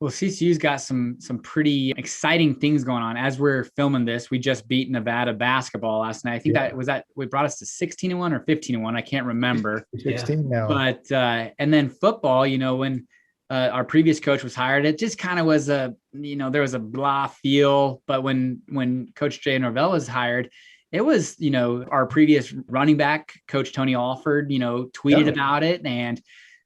Well, CCU's got some pretty exciting things going on. As we're filming this, we just beat Nevada basketball last night. I think that we brought us to 16-1 or 15-1. I can't remember. 16 now. But and then football, when our previous coach was hired, it just kind of was there was a blah feel. But when Coach Jay Norvell was hired, it was, our previous running back, Coach Tony Alford, tweeted about it. And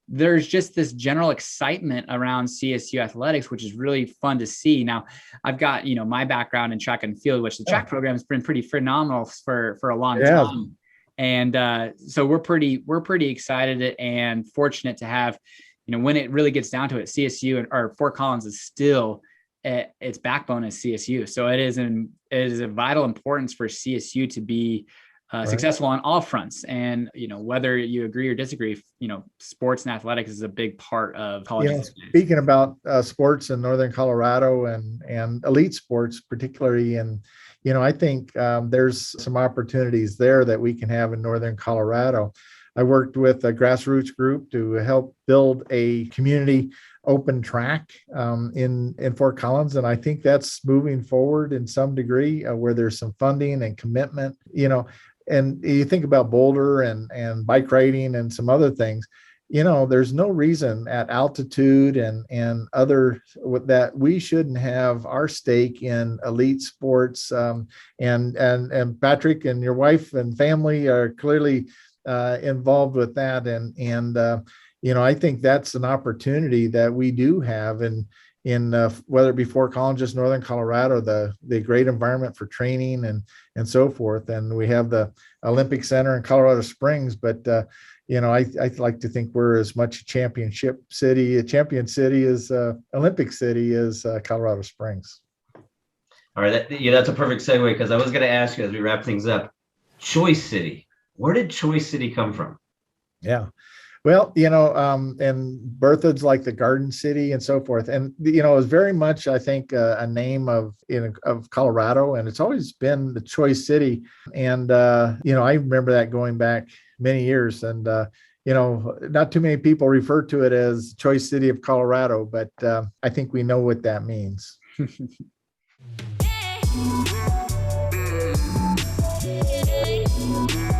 there's just this general excitement around CSU athletics, which is really fun to see. Now, I've got, my background in track and field, which the track program has been pretty phenomenal for a long time. And so we're pretty excited and fortunate to have, when it really gets down to it, CSU or Fort Collins is still its backbone is CSU. So it is a vital importance for CSU to be successful on all fronts. And, whether you agree or disagree, sports and athletics is a big part of college. Speaking about sports in Northern Colorado and elite sports, particularly, and, I think there's some opportunities there that we can have in Northern Colorado. I worked with a grassroots group to help build a community open track in Fort Collins. And I think that's moving forward in some degree where there's some funding and commitment, and you think about Boulder and bike riding and some other things, there's no reason at altitude and other that we shouldn't have our stake in elite sports. And Patrick and your wife and family are clearly involved with that. And I think that's an opportunity that we do have in whether it be Fort Collins, just Northern Colorado, the great environment for training and so forth. And we have the Olympic Center in Colorado Springs, but I like to think we're as much a champion city as Olympic city as Colorado Springs. All right, that's a perfect segue, because I was going to ask you as we wrap things up, Choice City. Where did Choice City come from? Yeah. Well, and Berthoud's like the Garden City and so forth. And, it was very much, I think, a name of Colorado, and it's always been the Choice City. And, I remember that going back many years, and, not too many people refer to it as Choice City of Colorado, but I think we know what that means. Yeah.